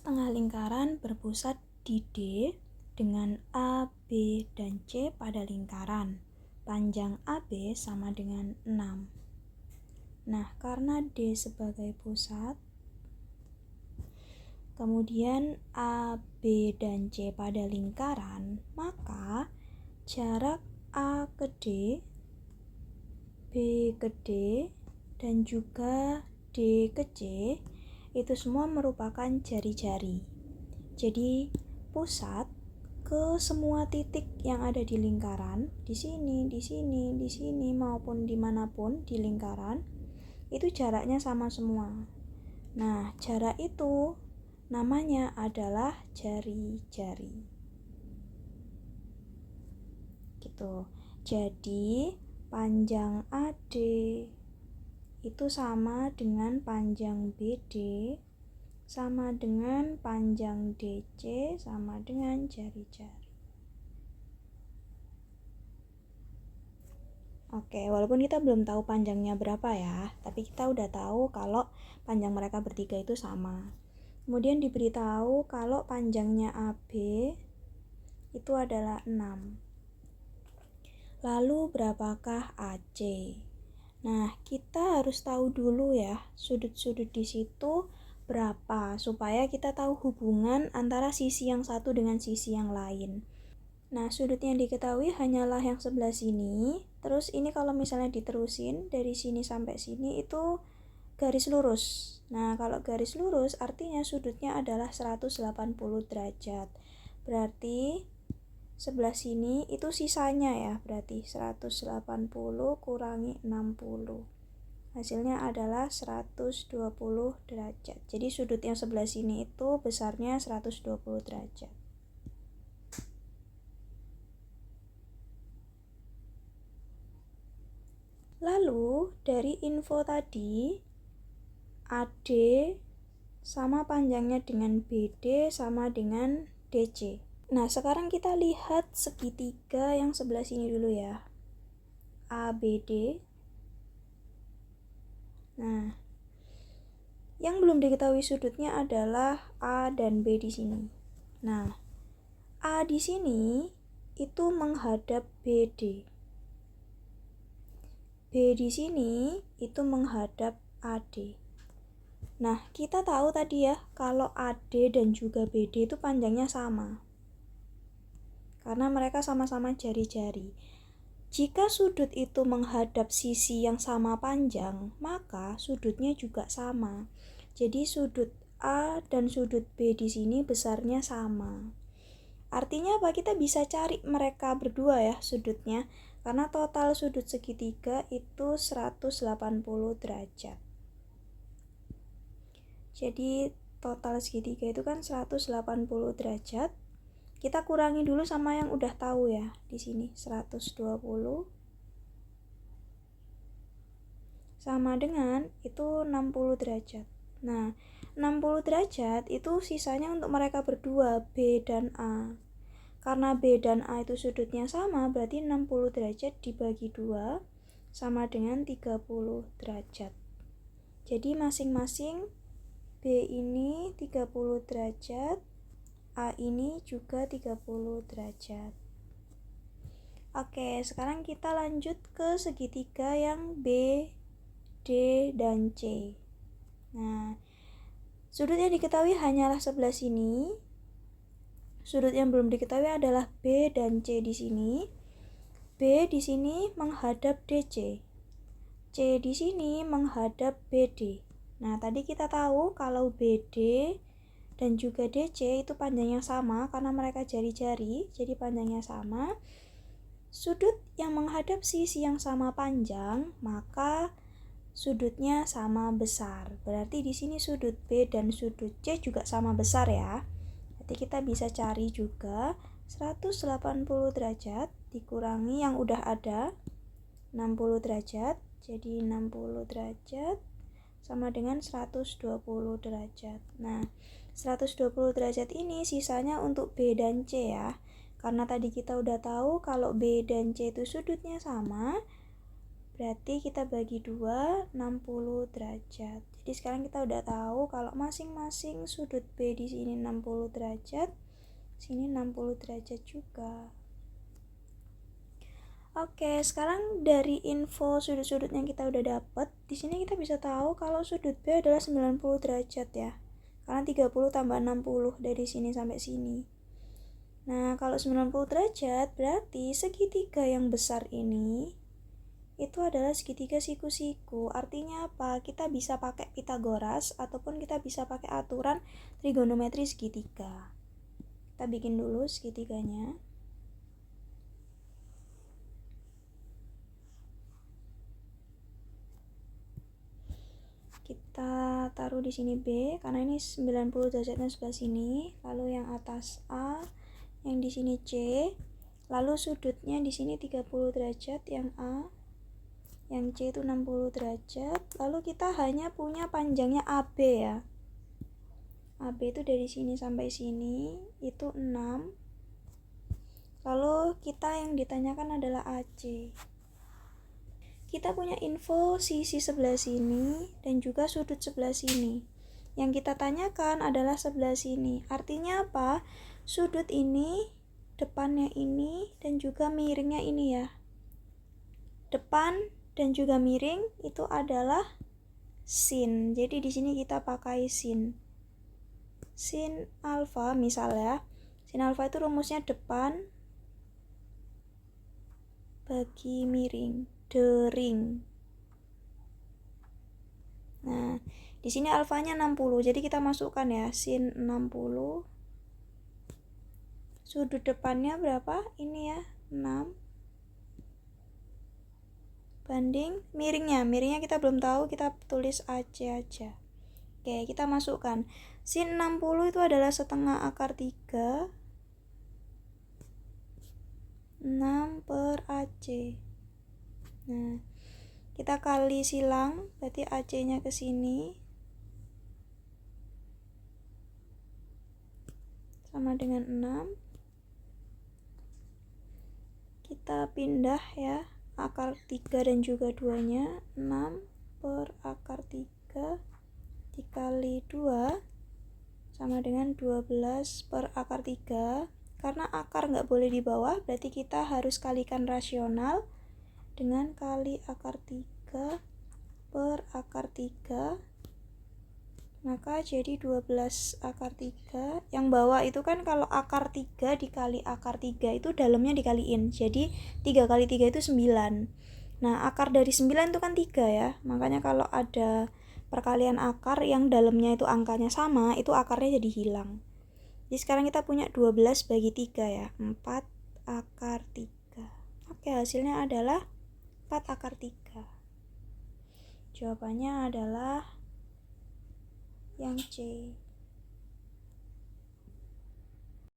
setengah lingkaran berpusat di D dengan A, B, dan C pada lingkaran. Panjang AB sama dengan 6. Nah, karena D sebagai pusat, kemudian A, B, dan C pada lingkaran, maka jarak A ke D, B ke D, dan juga D ke C itu semua merupakan jari-jari. Jadi pusat ke semua titik yang ada di lingkaran, di sini, di sini, di sini, maupun dimanapun di lingkaran, itu jaraknya sama semua. Nah, jarak itu namanya adalah jari-jari. Gitu. Jadi panjang AD itu sama dengan panjang BD sama dengan panjang DC sama dengan jari-jari. Oke, walaupun kita belum tahu panjangnya berapa ya, tapi kita udah tahu kalau panjang mereka bertiga itu sama. Kemudian diberitahu kalau panjangnya AB itu adalah 6. Lalu berapakah AC? Nah, kita harus tahu dulu ya, sudut-sudut di situ berapa, supaya kita tahu hubungan antara sisi yang satu dengan sisi yang lain. Nah, sudut yang diketahui hanyalah yang sebelah sini. Terus ini kalau misalnya diterusin dari sini sampai sini itu garis lurus. Nah, kalau garis lurus artinya sudutnya adalah 180 derajat. Berarti sebelah sini itu sisanya ya, berarti 180 kurangi 60. Hasilnya adalah 120 derajat. Jadi sudut yang sebelah sini itu besarnya 120 derajat. Lalu dari info tadi, AD sama panjangnya dengan BD sama dengan DC. Nah, sekarang kita lihat segitiga yang sebelah sini dulu ya. ABD. Nah, yang belum diketahui sudutnya adalah A dan B di sini. Nah, A di sini itu menghadap BD. B di sini itu menghadap AD. Nah, kita tahu tadi ya, kalau AD dan juga BD itu panjangnya sama. Karena mereka sama-sama jari-jari. Jika sudut itu menghadap sisi yang sama panjang, maka sudutnya juga sama. Jadi sudut A dan sudut B di sini besarnya sama. Artinya apa? Kita bisa cari mereka berdua ya sudutnya, karena total sudut segitiga itu 180 derajat. Jadi total segitiga itu kan 180 derajat. Kita kurangi dulu sama yang udah tahu ya. Di sini 120 sama dengan itu 60 derajat. Nah, 60 derajat itu sisanya untuk mereka berdua, B dan A. Karena B dan A itu sudutnya sama, berarti 60 derajat dibagi 2 sama dengan 30 derajat. Jadi masing-masing B ini 30 derajat, A ini juga 30 derajat. Oke, sekarang kita lanjut ke segitiga yang B, D, dan C. Nah, sudut yang diketahui hanyalah sebelah sini. Sudut yang belum diketahui adalah B dan C di sini. B di sini menghadap DC. C di sini menghadap BD. Nah, tadi kita tahu kalau BD dan juga DC itu panjangnya sama karena mereka jari-jari, jadi panjangnya sama. Sudut yang menghadap sisi yang sama panjang, maka sudutnya sama besar. Berarti di sini sudut B dan sudut C juga sama besar ya. Jadi kita bisa cari juga 180 derajat dikurangi yang udah ada 60 derajat. Jadi 60 derajat sama dengan 120 derajat. Nah, 120 derajat ini sisanya untuk B dan C ya. Karena tadi kita udah tahu kalau B dan C itu sudutnya sama, berarti kita bagi 2, 60 derajat. Jadi sekarang kita udah tahu kalau masing-masing sudut B di sini 60 derajat, sini 60 derajat juga. Oke, sekarang dari info sudut-sudut yang kita udah dapet, di sini kita bisa tahu kalau sudut B adalah 90 derajat ya. Karena 30 tambah 60 dari sini sampai sini. Nah, kalau 90 derajat berarti segitiga yang besar ini itu adalah segitiga siku-siku. Artinya apa? Kita bisa pakai Pitagoras ataupun kita bisa pakai aturan trigonometri segitiga. Kita bikin dulu segitiganya. Kita taruh di sini B karena ini 90 derajatnya sebelah sini. Lalu yang atas A, yang di sini C. Lalu sudutnya di sini 30 derajat yang A. Yang C itu 60 derajat. Lalu kita hanya punya panjangnya AB ya. AB itu dari sini sampai sini itu 6. Lalu kita yang ditanyakan adalah AC. Kita punya info sisi sebelah sini dan juga sudut sebelah sini. Yang kita tanyakan adalah sebelah sini. Artinya apa? Sudut ini, depannya ini, dan juga miringnya ini ya. Depan dan juga miring itu adalah sin. Jadi di sini kita pakai sin. Sin alfa misalnya. Sin alfa itu rumusnya depan bagi miring. Dering. Nah, di sini alfanya 60. Jadi kita masukkan ya, sin 60. Sudut depannya berapa? Ini ya, 6. Banding miringnya. Miringnya kita belum tahu, kita tulis AC aja. Oke, kita masukkan. Sin 60 itu adalah setengah akar 3. 6 per AC. Nah, kita kali silang, berarti AC-nya ke sini. Sama dengan 6. Kita pindah ya, akar 3 dan juga 2-nya. 6 per akar 3 dikali 2 sama dengan 12 per akar 3. Karena akar nggak boleh di bawah, berarti kita harus kalikan rasional dengan kali akar 3 per akar 3, maka jadi 12 akar 3. Yang bawah itu kan kalau akar 3 dikali akar 3 itu dalamnya dikaliin, jadi 3 kali 3 itu 9. Nah, akar dari 9 itu kan 3 ya, makanya kalau ada perkalian akar yang dalamnya itu angkanya sama, itu akarnya jadi hilang. Jadi sekarang kita punya 12 bagi 3 ya, 4 akar 3. Oke, hasilnya adalah 4 akar 3. Jawabannya adalah yang C.